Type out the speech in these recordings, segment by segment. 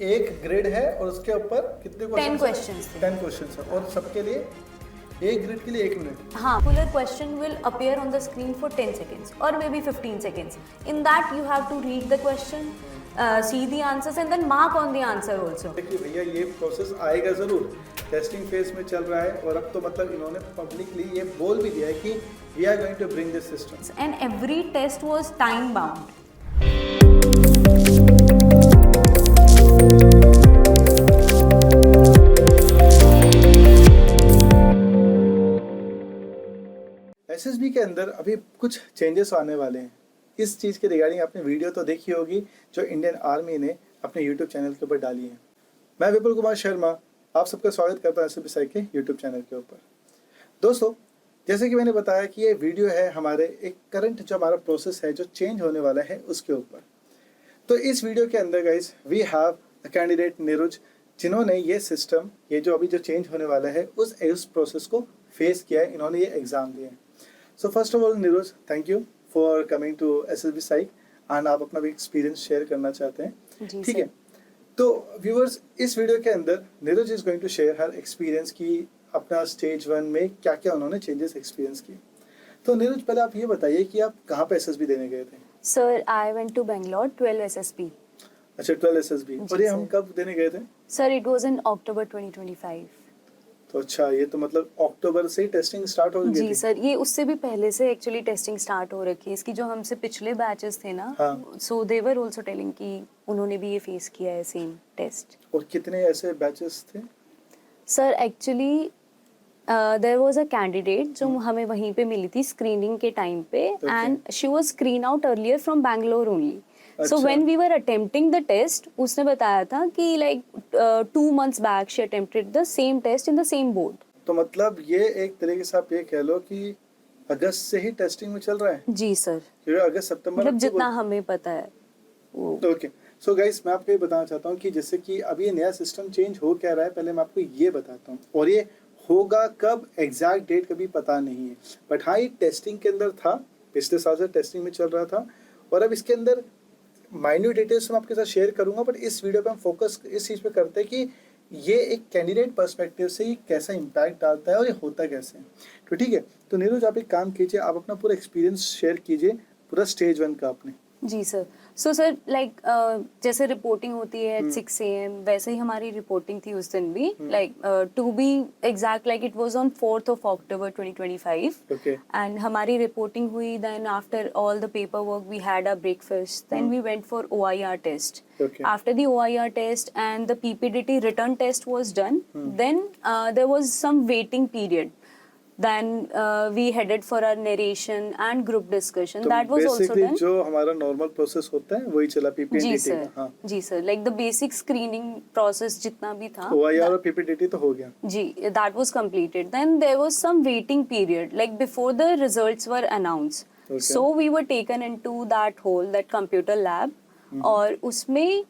एक ग्रिड है और उसके ऊपर कितने 10 questions थे। 10 क्वेश्चन है और सबके लिए एक ग्रिड के लिए 1 मिनट। हाँ, particular question will appear on the screen for 10 seconds or maybe 15 seconds. In that you have to read the question, see the answers and then mark on the answer also. देखिए भैया ये process आएगा ज़रूर, testing phase में चल रहा है और अब तो मतलब इन्होंने पब्लिकली ये बोल भी दिया है कि we are going to bring this system. And every test was time bound. SSB के अंदर अभी कुछ चेंजेस आने वाले हैं। इस चीज़ के रिगार्डिंग आपने वीडियो तो देखी होगी जो इंडियन आर्मी ने अपने यूट्यूब चैनल के ऊपर डाली है। मैं विपुल कुमार शर्मा आप सबका स्वागत करता हूं एसएसबी साइक के यूट्यूब चैनल के ऊपर। दोस्तों, जैसे कि मैंने बताया कि ये वीडियो है हमारे एक करंट जो हमारा प्रोसेस है जो चेंज होने वाला है उसके ऊपर। तो इस वीडियो के अंदर guys we have a candidate Neeraj जिन्होंने ये सिस्टम ये जो अभी जो चेंज होने वाला है उस प्रोसेस को फेस किया है, इन्होंने ये एग्ज़ाम दिया है। So first of all Neeraj, thank you for coming to SSB psych and आप अपना भी एक्सपीरियंस शेयर करना चाहते हैं, ठीक है। तो व्यूअर्स, इस वीडियो के अंदर Neeraj is going to share her experience की अपना स्टेज 1 में क्या क्या उन्होंने चेंजेस एक्सपीरियंस किए। तो नीरुज, पहले आप ये बताइए कि आप कहाँ पे एसएसबी देने गए थे? Sir, I went to Bangalore, 12 SSB. अच्छा, 12 एसएसबी। और ये हम कब देने गए थे? Sir, it was in October 2025. तो अच्छा, ये तो मतलब अक्टूबर से ही टेस्टिंग स्टार्ट हो गई जी थी? सर, ये उससे भी पहले से एक्चुअली टेस्टिंग स्टार्ट हो रखी है। इसकी जो हमसे पिछले बैचेस थे ना, सो दे वर आल्सो टेलिंग कि उन्होंने भी ये फेस किया है सेम टेस्ट। और कितने ऐसे बैचेस थे? Sir actually there was a candidate जो हमें वहीं पे मिली थी स्क्रीनिंग के टाइम पे and she was screen out earlier from Bangalore only. So when we were attempting the test, उसने बताया था कि like 2 months back she attempted the same test in the same board. तो मतलब ये एक तरीके से आप ये कह लो कि अगस्त से ही टेस्टिंग में चल रहा है? जी सर, क्योंकि अगस्त सितंबर मतलब जितना हमें पता है वो। ओके। सो गाइस, मैं आपको ये बताना चाहता हूँ कि जैसे कि अभी ये नया सिस्टम चेंज हो क्या रहा है, पहले मैं आपको ये बताता हूँ। और ये होगा कब, एग्जैक्ट डेट कभी पता नहीं है, बट हाँ ये टेस्टिंग के अंदर था, पिछले साल से टेस्टिंग में चल रहा था। और अब इसके अंदर माइन्यूट डिटेल्स मैं आपके साथ शेयर करूंगा, बट इस वीडियो पे हम फोकस इस चीज़ पे करते हैं कि ये एक कैंडिडेट पर्सपेक्टिव से ये कैसा इम्पैक्ट डालता है और ये होता कैसे है। तो ठीक है, तो नीरुज आप एक काम कीजिए, आप अपना पूरा एक्सपीरियंस शेयर कीजिए, पूरा स्टेज 1 का आपने। जी सर। सो सर लाइक जैसे रिपोर्टिंग होती है at 6 AM, वैसे ही हमारी रिपोर्टिंग थी उस दिन भी। Like to be exact, like it was on 4th of October 2025 and हमारी रिपोर्टिंग हुई। Then after all the paper work we had a breakfast, then we went for OIR test. After the OIR test and the PPDT return test was done, then there was some waiting period. Then we headed for our narration and group discussion. तो that was also done. जो हमारा normal process होता है वही चला PPDT जी sir, का। हाँ जी sir, like the basic screening process जितना भी था OIR और PPDT तो हो गया जी, that was completed. Then there was some waiting period, like before the results were announced. So we were taken into that hall, that computer lab. और उसमें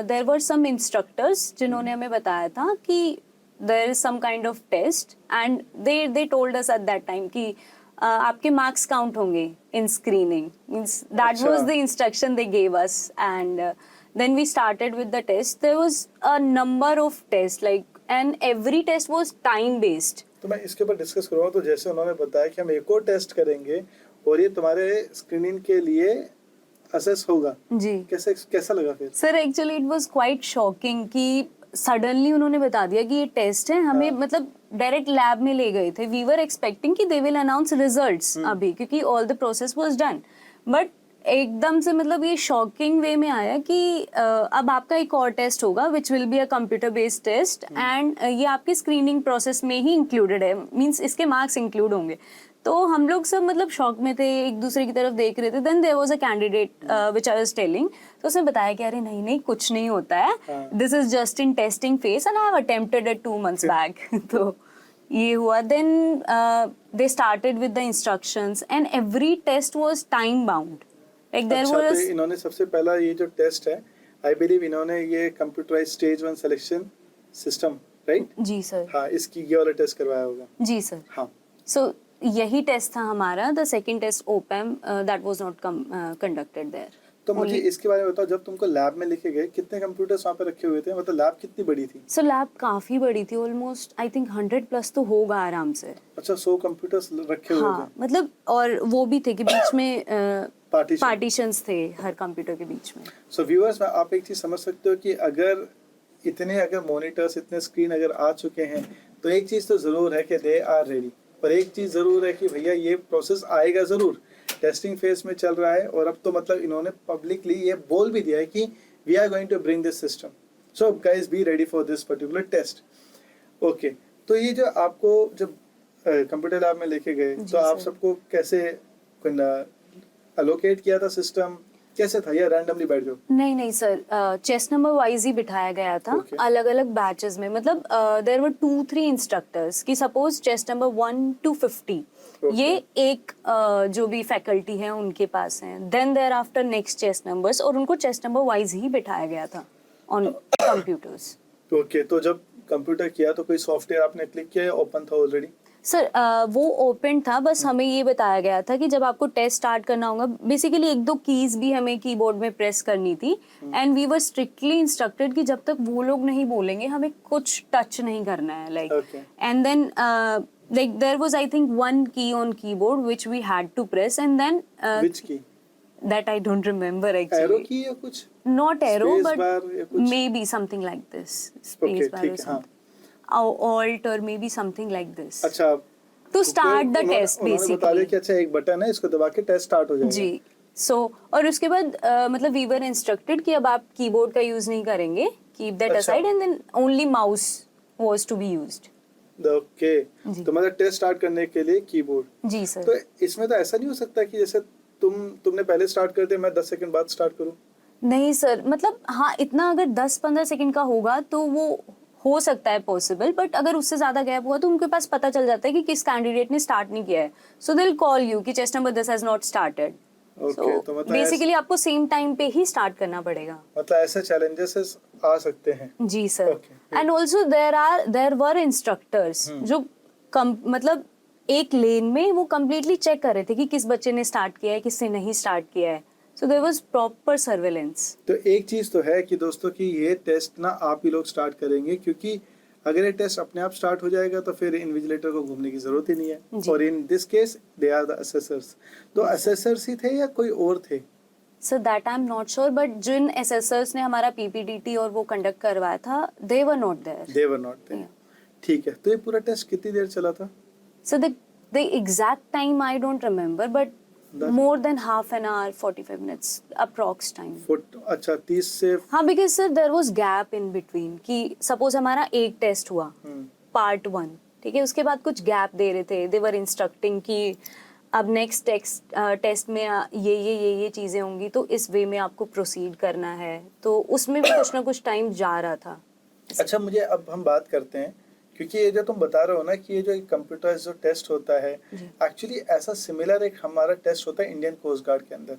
there were some instructors जिन्होंने हमें बताया था कि there is some kind of test and they told us at that time कि आपके marks count होंगे in screening. Means that was the instruction they gave us and then we started with the test. There was a number of tests like and every test was time based. तो मैं इसके ऊपर discuss करूँगा। तो जैसे उन्होंने बताया कि हम एक और टेस्ट करेंगे और ये तुम्हारे स्क्रीनिंग के लिए असेस होगा जी, कैसा लगा फिर? Sir actually it was quite shocking कि सडनली उन्होंने बता दिया कि ये टेस्ट है। हमें मतलब डायरेक्ट लैब में ले गए थे। वी वर एक्सपेक्टिंग कि दे विल अनाउंस रिजल्ट्स अभी, क्योंकि all the process was done. But एकदम से मतलब ये शॉकिंग वे में आया कि अब आपका एक और टेस्ट होगा which will be a computer based test and ये आपके स्क्रीनिंग प्रोसेस में ही इंक्लूडेड है। मींस इसके मार्क्स इंक्लूड होंगे। तो हम लोग सब मतलब शॉक में थे, एक दूसरे की तरफ देख रहे थे। Then there was a candidate which I was telling, तो उसने बताया कि अरे नहीं नहीं कुछ नहीं होता है, this is just in testing phase and I have attempted it 2 months back. तो ये हुआ। Then they started with the instructions and every test was time bound. Like there अच्छा, वाज तो इन्होंने सबसे पहला ये जो टेस्ट है, आई बिलीव इन्होंने ये computerized stage 1 selection system, right? जी सर। हाँ, इसकी ये वाला टेस्ट करवाया होगा। जी सर। हाँ, सो यही टेस्ट था हमारा। The second test OPAM that was not conducted there. तो मुझे Only- इसके बारे में बताओ, जब तुमको लैब में लेके गए कितने कंप्यूटर्स वहाँ पे रखे हुए थे, मतलब लैब कितनी बड़ी थी? सो लैब काफी बड़ी थी, ऑलमोस्ट आई थिंक 100 प्लस तो होगा आराम से। अच्छा, 100 कंप्यूटर्स रखे हुए हाँ मतलब, और वो भी थे कि बीच में Partition. पार्टीशंस थे हर कंप्यूटर के बीच में। सो व्यूअर्स, आप एक चीज समझ सकते हो कि अगर मॉनिटर्स, इतने स्क्रीन अगर आ चुके हैं, तो एक चीज तो जरूर है कि दे आर रेडी। और एक चीज जरूर है कि भैया ये प्रोसेस आएगा जरूर, टेस्टिंग फेज में चल रहा है। और अब तो मतलब इन्होंने पब्लिकली ये बोल भी दिया है कि we are going to bring this system, so guys be ready for this particular test. Okay, तो ये जो आपको जब कंप्यूटर लैब में लेके गए, जी तो आप सर। सबको कैसे अलोकेट किया था, सिस्टम कैसे था, या रैंडमली बैठ जाओ? नहीं सर, चेस्ट नंबर वाइज ही बिठाया गया था। Okay. अलग अलग बैचेस में, मतलब देयर वर 2-3 इंस्ट्रक्टर्स कि suppose chest number 1 to 50 Okay. ये एक जो भी फैकल्टी है उनके पास है, then there after next chest numbers, और उनको चेस्ट नंबर वाइज ही बिठाया गया था ऑन कंप्यूटर्स। ओके, तो जब कंप्यूटर किया तो कोई सॉफ्टवेयर आपने क्लिक किया या ओपन था ऑलरेडी? सर वो ओपन था, बस हमें ये बताया गया था कि जब आपको टेस्ट स्टार्ट करना होगा, बेसिकली 1-2 कीज भी हमें कीबोर्ड में प्रेस करनी थी, and we were strictly instructed कि जब तक वो लोग नहीं बोलेंगे हमें कुछ टच नहीं करना है, like. Okay. And then like there was I think one key on keyboard which we had to press, and then विच की? that I don't remember arrow actually. की या कुछ? Not arrow, Space but bar या कुछ? maybe something like this, Okay, space bar ठीक or है, हाँ। something, alt or maybe something like this. अच्छा, To start the उन्होंने- test उन्होंने बता दिया basically. कि अच्छा एक बटन है, इसको दबा के टेस्ट स्टार्ट हो जाएगा। जी। सो और उसके बाद मतलब वी वर इंस्ट्रक्टेड कि अब आप कीबोर्ड का यूज नहीं करेंगे, कीप दैट अच्छा। Aside, and then only mouse was to be used. Okay, जी। तो मतलब टेस्ट स्टार्ट करने के लिए कीबोर्ड। जी तो सर। इसमें तो ऐसा नहीं हो सकता कि जैसे तुमने पहले स्टार्ट कर दिया, मैं 10 सेकंड बाद स्टार्ट करूं? नहीं सर, मतलब हाँ, इतना अगर 10-15 सेकंड का होगा तो वो हो सकता है पॉसिबल, बट अगर उससे ज्यादा गैप हुआ तो उनके पास पता चल जाता है कि किस कैंडिडेट ने स्टार्ट नहीं किया है, सो दे विल कॉल यू कि chest number this has not started. Okay, तो मतलब बेसिकली आपको सेम टाइम पे ही स्टार्ट करना पड़ेगा। मतलब ऐसे चैलेंजेस आ सकते हैं। जी sir. Okay. And also there were instructors जो मतलब एक लेन में वो कम्प्लीटली चेक कर रहे थे कि किस बच्चे ने स्टार्ट किया है, किसने नहीं स्टार्ट किया है, so there was proper surveillance. तो एक चीज तो है कि दोस्तों कि ये टेस्ट ना आप ही लोग स्टार्ट करेंगे, क्योंकि अगर ये टेस्ट अपने आप स्टार्ट हो जाएगा तो फिर इन्विजिलेटर को घूमने की जरूरत ही नहीं है। जी। और in this case they are the assessors. तो असेसर्स ही थे या कोई और थे? So that I am not sure, but जिन एसेसर्स ने हमारा पीपीडीटी और वो कंडक्ट करवाया था, they were not there. They were not थे। Yeah. ठीक है, तो ये पूरा टेस्ट कितनी देर चला था? So the exact time I don't remember, but That- more than half an hour, 45 minutes approx time. अच्छा, 30 से हाँ, because sir there was gap in between कि suppose हमारा एक टेस्ट हुआ part 1, ठीक है, उसके बाद कुछ गैप दे रहे थे, they were instructing कि अब नेक्स्ट टेस्ट में ये चीजें होंगी, तो इस वे में आपको प्रोसीड करना है, तो उसमें भी कुछ ना कुछ टाइम जा रहा था। अच्छा, मुझे अब हम बात करते हैं, क्योंकि ये जो तुम बता रहे हो ना कि ये जो कंप्यूटर जो टेस्ट होता है, एक्चुअली ऐसा सिमिलर एक हमारा टेस्ट होता है इंडियन कोस्ट गार्ड के अंदर।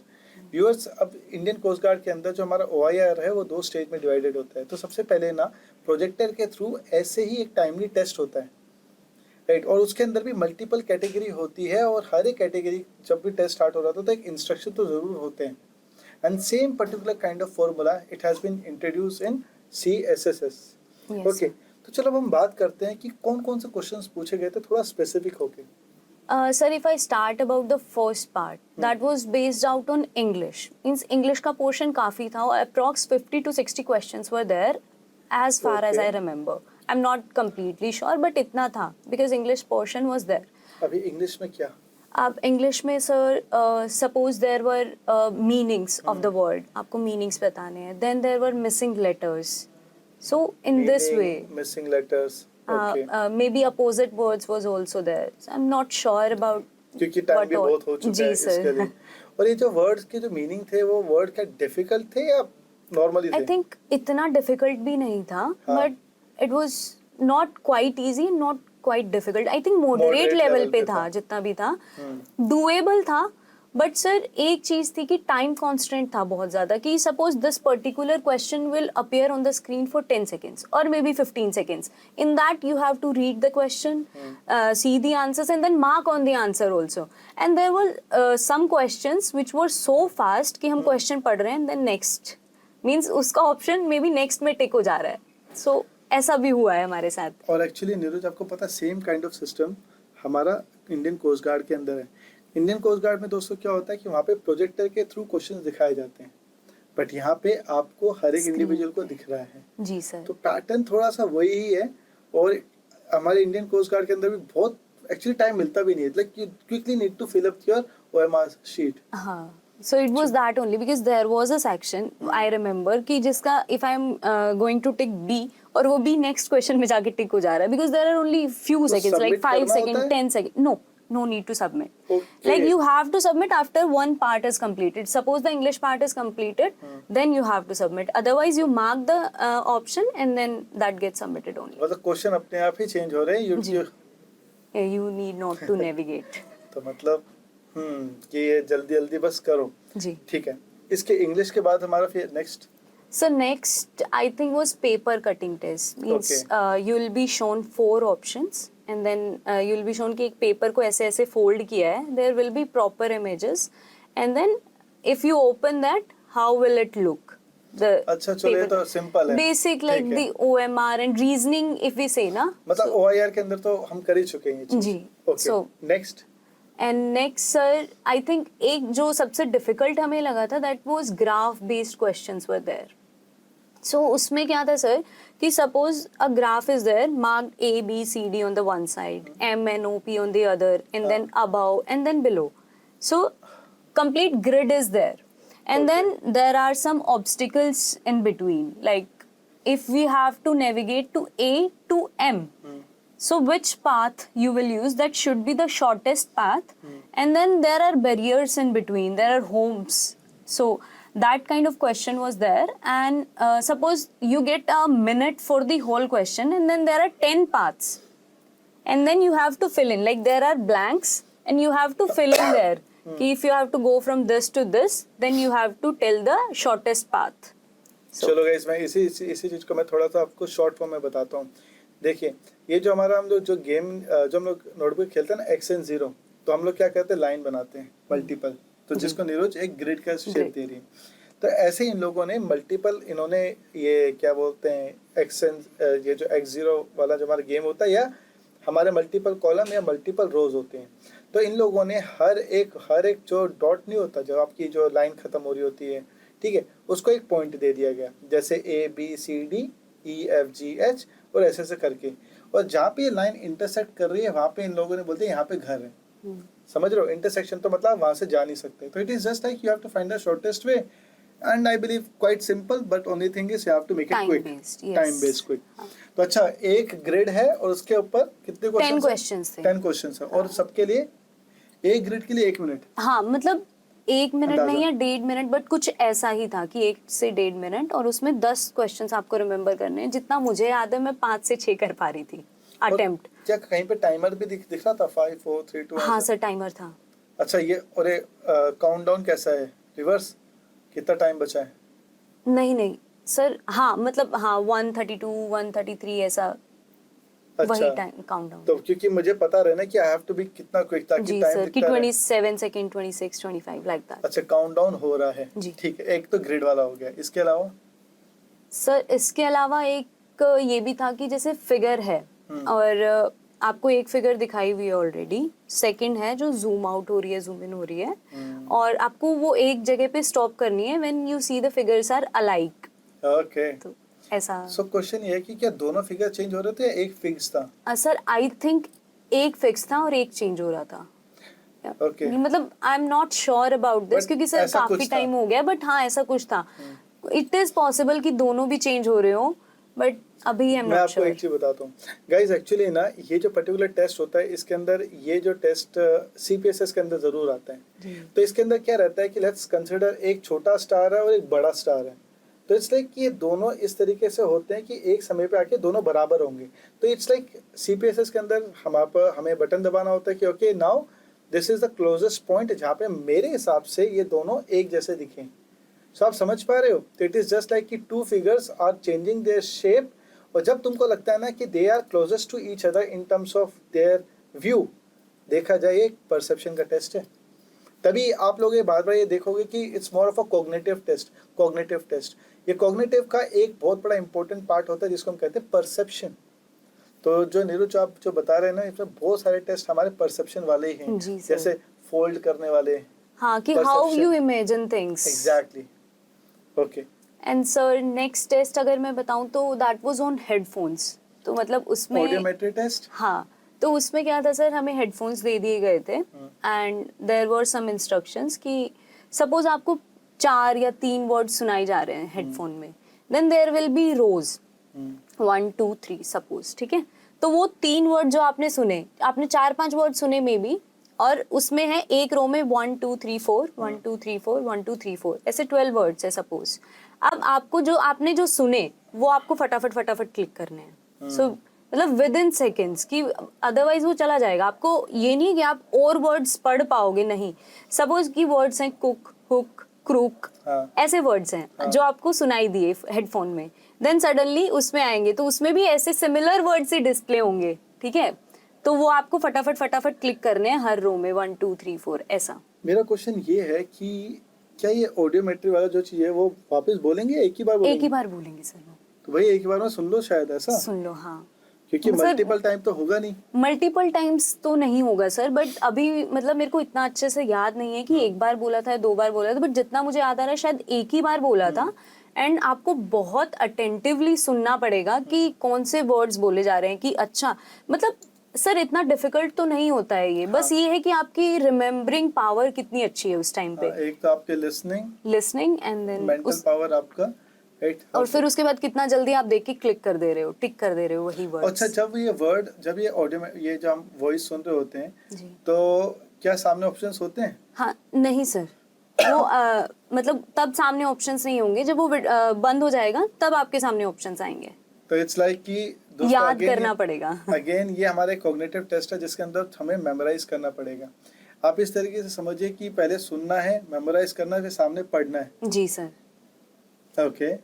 व्यूअर्स, अब इंडियन कोस्ट गार्ड के अंदर जो हमारा OIR है वो 2 स्टेज में डिवाइडेड होता है। तो सबसे पहले ना प्रोजेक्टर के थ्रू ऐसे ही एक टाइमली टेस्ट होता है, राइट। और उसके अंदर भी मल्टीपल कैटेगरी होती है, और हर एक कैटेगरी जब भी टेस्ट स्टार्ट हो रहा था तो एक इंस्ट्रक्शन तो जरूर होते हैं। And same particular kind of formula it has been introduce in CSSS। Yes, okay, तो चलो अब हम बात करते हैं कि कौन कौन से क्वेश्चंस पूछे गए थे, थोड़ा स्पेसिफिक होके। Sir, if I start about the first part, that was based out on English. Means English का portion काफी था, approx 50 to 60 questions were there, as far as I Okay. remember. I'm not completely sure, but इतना था, because English portion was there. अभी English में क्या? अब English में sir suppose there were meanings of the word, आपको meanings बताने हैं, then there were missing letters, so in this way missing letters. Okay, maybe opposite words was also there, I am not sure about क्योंकि time भी बहुत हो चुका जी है इसके सर। लिए। और ये जो वर्ड्स के जो मीनिंग थे, वो वर्ड क्या डिफिकल्ट थे या नॉर्मली थे? आई थिंक इतना डिफिकल्ट भी नहीं था, हाँ। But it was not quite easy, not quite difficult, I think moderate Moderate level level पे पे था, था। जितना भी था डुएबल था, बट सर एक चीज थी कि टाइम कांस्टेंट था बहुत ज्यादा कि suppose this particular question will appear on the screen for 10 seconds और may be 15 seconds. In that you have to read the question, see the answers and then mark on the answer also. And there were some questions which were so fast कि हम question पढ़ रहे हैं and then next means उसका option may be next में टिक हो जा रहा है. So ऐसा भी हुआ है हमारे साथ. और एक्चुअली नीरज आपको पता है सेम काइंड ऑफ सिस्टम हमारा इंडियन कोस्ट गार्ड के अंदर है. इंडियन कोस्ट गार्ड में दोस्तों क्या होता है कि वहाँ पे प्रोजेक्टर के थ्रू क्वेश्चंस दिखाए जाते हैं, बट यहाँ पे आपको हर एक इंडिविजुअल को दिख रहा है. जी सर. तो पैटर्न थोड़ा सा वही ही है. और हमारे इंडियन कोस्ट गार्ड के अंदर भी बहुत एक्चुअली टाइम मिलता भी नहीं है. Like you quickly need to fill up your OMR sheet. हाँ. So it was that only because there was a section I remember कि जिसका if I am going to tick B और वो B next question में जाके टिक हो जा रहा है because there are only few seconds like 5 seconds 10 seconds. No need to submit. Okay. Like you have to submit after one part is completed. Suppose the English part is completed, then you have to submit. Otherwise you mark the option and then that gets submitted only. मतलब question अपने आप ही change हो रहे हैं. You need not to navigate. तो मतलब कि ये जल्दी जल्दी बस करो. जी. ठीक है. इसके इंग्लिश के बाद हमारा फिर next. So next I think was paper cutting test. Means you will be shown 4 options and then you will be shown कि एक पेपर को ऐसे ऐसे फोल्ड किया है. There will be proper images and then if you open that how will it look? The अच्छा चलो ये तो सिंपल है. Basic like the OMR and reasoning if we say ना. मतलब OIR के अंदर तो हम कर ही चुके हैं ये चीज़. जी. Okay. So next. And next sir I think एक जो सबसे डिफिकल्ट हमें लगा था that was graph based questions were there. So उसमें क्या था सर कि suppose a graph is there marked ABCD on the one side, MNOP on the other and then above and then below. So complete grid is there and then there are some obstacles in between like if we have to navigate to A to M. So which path you will use, that should be the shortest path. And then there are barriers in between, there are homes. So that kind of question was there. And suppose you get a minute for the whole question and then there are 10 paths. And then you have to fill in, like there are blanks and you have to fill in there. If you have to go from this to this, then you have to tell the shortest path. चलो guys मैं इसी चीज को मैं थोड़ा सा आपको short form में बताता हूँ. देखिए ये जो हमारा हम लोग जो गेम जो हम लोग नोटबुक खेलते हैं ना X and 0, तो हम लोग क्या करते हैं लाइन बनाते हैं मल्टीपल. तो जिसको नीरज एक ग्रिड का शेप दे रही है. तो ऐसे ही इन लोगों ने मल्टीपल इन्होंने ये क्या बोलते हैं ये जो X0 वाला जो हमारा गेम होता है या हमारे मल्टीपल कॉलम या मल्टीपल रोज होते हैं. तो इन लोगों ने हर एक जो डॉट नहीं होता जब आपकी जो लाइन खत्म हो रही होती है, ठीक है, उसको एक पॉइंट दे दिया गया जैसे ABCDEFGH और ऐसे करके. और जहाँ पे ये लाइन इंटरसेक्ट कर रही है वहाँ पे इन लोगों ने बोलते हैं यहाँ पे घर है. समझ रहे हो? इंटरसेक्शन तो मतलब वहाँ से जा नहीं सकते. तो it is just like you have to find the shortest way and I believe quite simple but only thing is you have to make it quick. Time based quick. तो अच्छा एक ग्रिड है और उसके ऊपर कितने 10 क्वेश्चंस थे. 10 questions है और सबके लिए एक ग्रिड के लिए 1 मिनट. हाँ मतलब 1 मिनट नहीं या 1.5 मिनट बट कुछ ऐसा ही था कि 1 से 1.5 मिनट और उसमें 10 क्वेश्चंस आपको रिमेम्बर करने हैं. जितना मुझे याद है मैं 5 से 6 कर पा रही थी अटेम्प्ट. क्या कहीं पे टाइमर भी दिख रहा था 5 4 3 2? हाँ सर टाइमर था. अच्छा ये और ये काउंटडाउन कैसा है रिवर्स? कितना टाइम बचा है? नहीं सर. हाँ मतलब हाँ 132 133 ऐसा. अच्छा. वही टाइम काउंटडाउन. तो क्योंकि मुझे पता रहे ना कि आई हैव टू बी कितना क्विक ताकि जी टाइम सर कि दिखता रहे. 27 सेकंड 26 25 लाइक दैट. अच्छा काउंटडाउन हो रहा है. जी. ठीक है. एक तो ग्रिड वाला हो गया. इसके अलावा सर इसके अलावा एक ये भी था कि जैसे फिगर है और आपको एक फिगर दिखाई हुई है ऑलरेडी. सेकंड है जो जूम आउट हो रही है जूम इन हो रही है और आपको वो एक जगह पे स्टॉप करनी है when you see the figures are alike. Okay. तो ऐसा. सो क्वेश्चन ये है कि क्या दोनों फिगर चेंज हो रहे थे या एक फिक्स था? सर आई थिंक एक फिक्स था और एक चेंज हो रहा था. ओके. मतलब आई am not sure about this But क्योंकि सर ऐसा काफी कुछ था. टाइम हो गया बट हाँ ऐसा कुछ था. इट इज पॉसिबल कि दोनों भी चेंज हो रहे हो बट अभी आई एम मैं नॉट आपको श्योर. एक चीज बताता हूँ गाइज. एक्चुअली ना ये जो पर्टिकुलर टेस्ट होता है इसके अंदर ये जो टेस्ट CPSS के अंदर जरूर आता है. तो इसके अंदर क्या रहता है कि लेट्स कंसिडर एक छोटा स्टार है और एक बड़ा स्टार है. तो इट्स लाइक कि ये दोनों इस तरीके से होते हैं कि एक समय पे आके दोनों बराबर होंगे. तो इट्स लाइक CPSS के अंदर हमें बटन दबाना होता है कि okay now this is the closest point जहाँ पे मेरे हिसाब से ये दोनों एक जैसे दिखे। सो आप समझ पा रहे हो? तो इट इज जस्ट लाइक कि two figures are changing their shape, और जब तुमको लगता है ना कि they are closest to each other in terms of their view, देखा जाए एक परसेप्शन का टेस्ट है। तभी आप लोग ये बार बार ये देखोगे कि it's more of a cognitive test. ये कॉग्निटिव का एक बहुत बड़ा इंपॉर्टेंट पार्ट होता है जिसको हम कहते हैं परसेप्शन। तो जो नीरज आप जो बता रहे हैं ना, इसमें बहुत सारे टेस्ट हमारे परसेप्शन वाले ही हैं, जी सर। जैसे फोल्ड करने वाले। हाँ, कि how you imagine things. Exactly. Okay. And sir next test अगर मैं बताऊं तो दैट वाज ऑन हेडफोन्स। तो मतलब उसमें ऑडियोमेट्री टेस्ट। हाँ, तो उसमें क्या था सर, हमें हेडफोन्स दे दिए गए थे and there were some instructions कि सपोज आपको 4 या 3 वर्ड सुनाई जा रहे हैं हेडफोन में, then there will be rows 1 2 3 suppose, ठीक है। तो वो 3 वर्ड जो आपने सुने, आपने 4-5 वर्ड सुने मे बी, और उसमें है एक रो में 1 2 3 4 1 2 3 4 1 2 3 4 ऐसे 12 वर्ड्स है सपोज। अब आपको जो आपने जो सुने वो आपको फटाफट क्लिक करने हैं। सो मतलब विद इन सेकेंड्स, कि अदरवाइज वो चला जाएगा। आपको ये नहीं कि आप और वर्ड्स पढ़ पाओगे, नहीं। सपोज की वर्ड्स हैं कुक, हुक, क्रूक, ऐसे वर्ड्स हैं जो आपको सुनाई दिए हेडफोन में, देन सडनली उसमें आएंगे तो उसमें भी ऐसे सिमिलर वर्ड्स ही डिस्प्ले होंगे, ठीक है। तो वो आपको फटाफट क्लिक करने हैं हर रो में 1 2 3 4 ऐसा। मेरा क्वेश्चन ये है कि क्या ये ऑडियोमेट्री वाला जो चीज है वो वापस बोलेंगे, एक ही बार बोलेंगे? एक ही बार बोलेंगे सर वो। तो भाई एक ही बार में सुन लो शायद, ऐसा सुन लो, हाँ। क्योंकि सर, मल्टीपल टाइम तो होगा नहीं। मल्टीपल टाइम्स तो नहीं होगा सर, बट अभी मतलब मेरे को इतना अच्छे से याद नहीं है कि एक बार बोला था या 2 बार बोला था, बट जितना मुझे याद आ रहा है शायद एक ही बार बोला था। एंड आपको बहुत अटेंटिवली सुनना पड़ेगा कि कौन से वर्ड्स बोले जा रहे हैं, कि अच्छा मतलब सर इतना डिफिकल्ट तो नहीं होता है ये। बस ये है कि आपकी रिमेम्बरिंग पावर कितनी अच्छी है उस टाइम पे। एक तो आपके listening and then mental power आपका, और फिर उसके बाद कितना जल्दी आप देख के क्लिक कर दे रहे हो, टिक कर दे रहे हो वही वर्ड। अच्छा, जब ये ऑडियो में ये जो हम वॉइस सुन रहे होते हैं जी। तो क्या सामने ऑप्शंस होते हैं? हाँ, नहीं सर, वो मतलब तब सामने ऑप्शंस नहीं होंगे, जब वो बंद हो जाएगा तब आपके सामने ऑप्शंस आएंगे। तो इट्स लाइक कि दोस्तों याद करना पड़ेगा। अगेन ये हमारे कॉग्निटिव टेस्ट है जिसके अंदर हमें मेमोराइज करना पड़ेगा। आप इस तरीके से समझिए कि पहले सुनना है, मेमोराइज करना है, फिर सामने पढ़ना है। जी sir. Okay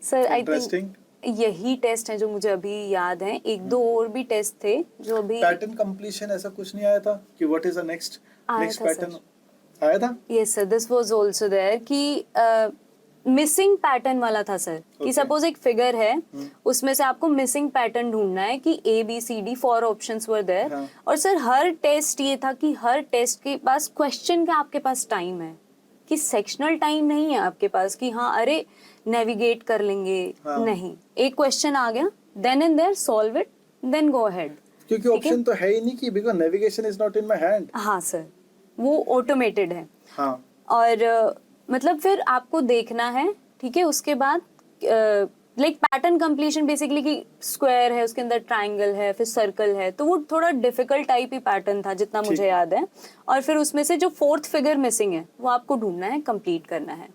sir I think यही टेस्ट है जो मुझे अभी याद है। 1-2 और भी टेस्ट थे जो अभी। पैटर्न कंप्लीशन ऐसा कुछ नहीं आया था कि what is the next pattern आया था? Yes sir, this was also there कि मिसिंग पैटर्न वाला था सर। कि सपोज एक फिगर है, उसमें से आपको मिसिंग पैटर्न ढूंढना है कि ABCD 4 ऑप्शंस वर देयर। और सर हर टेस्ट ये था कि हर टेस्ट के पास क्वेश्चन का आपके पास टाइम है, कि सेक्शनल टाइम नहीं है आपके पास कि हाँ अरे नेविगेट कर लेंगे। नहीं, एक क्वेश्चन आ गया, then and there solve it, then go ahead. क्योंकि ऑप्शन तो है ही नहीं कि because navigation is not in my hand. हाँ सर, वो ऑटोमेटेड है। हाँ। और मतलब फिर आपको देखना है, ठीक है। उसके बाद लाइक पैटर्न कंप्लीशन बेसिकली कि स्क्वायर है, उसके अंदर ट्रायंगल है, फिर सर्कल है, तो वो थोड़ा डिफिकल्ट टाइप ही पैटर्न था जितना मुझे याद है। और फिर उसमें से जो 4th फिगर मिसिंग है वो आपको ढूंढना है, कंप्लीट करना है।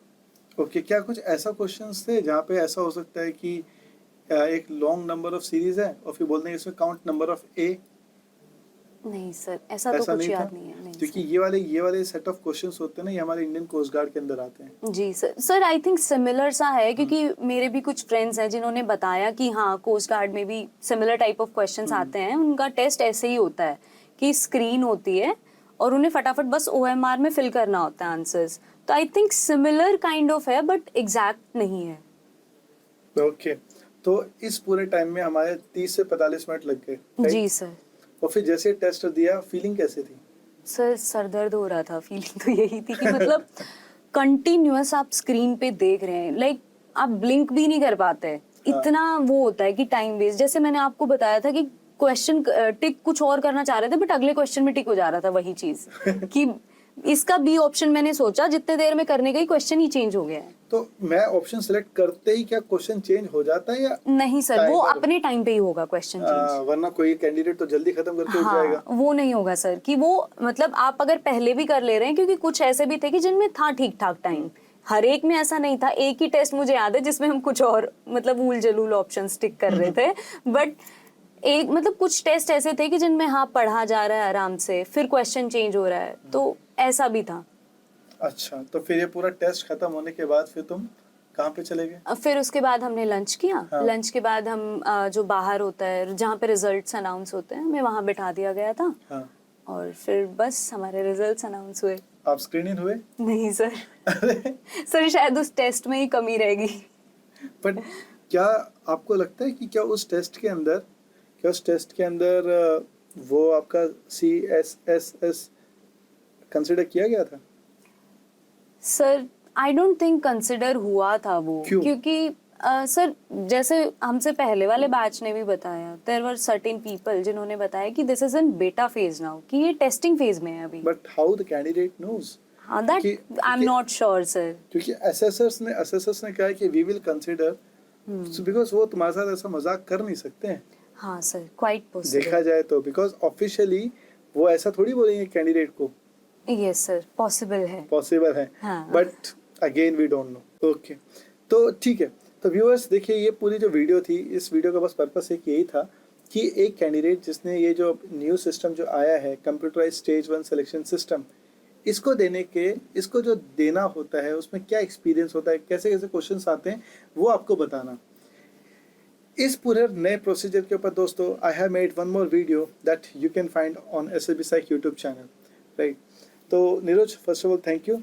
ओके, क्या कुछ ऐसा क्वेश्चंस थे जहाँ पे ऐसा हो सकता है कि एक लॉन्ग नंबर ऑफ सीरीज है और फिर बोलते हैं इसमें काउंट नंबर ऑफ ए? नहीं सर, ऐसा तो कुछ याद नहीं है। नहीं क्योंकि सर, ये वाले सेट ऑफ क्वेश्चंस होते हैं ना, ये हमारे इंडियन कोस्ट गार्ड के अंदर आते हैं। जी सर आई थिंक सिमिलर सा है, क्योंकि मेरे भी कुछ फ्रेंड्स हैं जिन्होंने बताया कि हाँ कोस्ट गार्ड में भी सिमिलर टाइप ऑफ क्वेश्चंस आते हैं। उनका टेस्ट ऐसे ही होता है कि स्क्रीन होती है और उन्हें फटाफट बस OMR में फिल करना होता है आंसर्स। तो I think similar kind of है, बट एग्जैक्ट नहीं है। ओके, तो इस पूरे टाइम में हमारे 30 से 45 मिनट लग गए। जी सर। और फिर जैसे टेस्ट दिया, फीलिंग कैसे थी? सर सर दर्द हो रहा था। फीलिंग तो यही थी कि मतलब कंटिन्यूअस आप स्क्रीन पे देख रहे हैं, लाइक आप ब्लिंक भी नहीं कर पाते, इतना वो होता है कि टाइम वेस्ट। जैसे मैंने आपको बताया था कि क्वेश्चन टिक कुछ और करना चाह रहे थे, बट अगले क्वेश्चन में टिक हो जा रहा था वही चीज कि इसका बी ऑप्शन मैंने सोचा, जितने देर में करने का ही क्वेश्चन ही चेंज हो गया है। तो मैं ऑप्शन सेलेक्ट करते ही क्या क्वेश्चन चेंज हो जाता है या नहीं सर, वो अपने टाइम पे ही होगा क्वेश्चन चेंज। वरना कोई कैंडिडेट तो जल्दी खत्म करके उठ हाँ, जाएगा। वो नहीं होगा सर, कि वो मतलब आप अगर पहले भी कर ले रहे हैं, क्योंकि कुछ ऐसे भी थे कि जिनमें था ठीक ठाक टाइम, हर एक में ऐसा नहीं था। एक ही टेस्ट मुझे याद है जिसमें हम कुछ और मतलब ऊल जलूल ऑप्शन टिक कर रहे थे, बट एक मतलब कुछ टेस्ट ऐसे थे कि जिनमें हाँ पढ़ा जा रहा है आराम से, फिर क्वेश्चन चेंज हो रहा है, तो ऐसा भी था। अच्छा, तो फिर ये पूरा टेस्ट खत्म होने के बाद फिर तुम कहाँ पे चले गए? फिर उसके बाद हमने लंच किया। हाँ। लंच के बाद हम जो बाहर होता है जहाँ पे रिजल्ट्स अनाउंस होते हैं, हमें वहाँ बिठा दिया गया था। हाँ, और फिर बस हमारे रिजल्ट्स अनाउंस हुए। आप स्क्रीन इन हुए? नहीं सर। अरे, सर शायद उस टेस्ट में ही कमी रहेगी। बट क्या आपको लगता है कि क्या उस टेस्ट के अंदर वो आपका CSSS कंसिडर किया गया था? Sir I don't think consider हुआ था वो। क्यों? क्योंकि सर जैसे हमसे पहले वाले बैच ने भी बताया, देयर वर सर्टेन पीपल जिन्होंने बताया कि दिस इज इन बेटा फेज नाउ, कि ये टेस्टिंग फेज में है अभी। But how the candidate knows? हाँ, that I am not sure sir. क्योंकि असेसर्स ने कहा है कि वी विल कंसिडर, बिकॉज वो तुम्हारे साथ ऐसा मजाक कर नहीं सकते हैं हाँ सर, क्वाइट पॉसिबल। देखा जाए तो, बिकॉज ऑफिशियली वो ऐसा थोड़ी बोलेंगे कैंडिडेट को। यस सर, पॉसिबल है। पॉसिबल है, हाँ। But again we don't know. Okay, तो ठीक है। तो व्यूअर्स देखिए, ये पूरी जो वीडियो थी, इस वीडियो का बस पर्पस एक यही था कि एक कैंडिडेट जिसने ये जो न्यू सिस्टम जो आया है, कंप्यूटराइज स्टेज 1 सिलेक्शन सिस्टम, इसको जो देना होता है उसमें क्या एक्सपीरियंस होता है, कैसे कैसे क्वेश्चंस आते हैं, वो आपको बताना। इस पूरे नए प्रोसीजर के ऊपर दोस्तों, I have made one more video that you can find on SSB Psych YouTube channel, right. तो Neeraj, first of all thank you,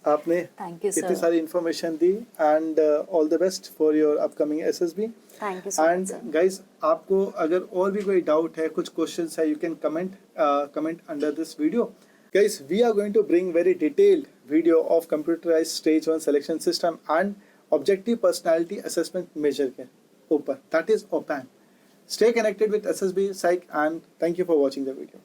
आपने थैंक यू इतनी सर। सारी इन्फॉर्मेशन दी, and all the best for your upcoming SSB। Thank you so much and sir. Guys, आपको अगर और भी कोई डाउट है, कुछ क्वेश्चंस है, you can comment under this video. Guys, we are going to bring very detailed video of computerized stage 1 selection system and objective personality assessment measure के ऊपर, that is OPAN. Stay connected with SSB Psych and thank you for watching the video.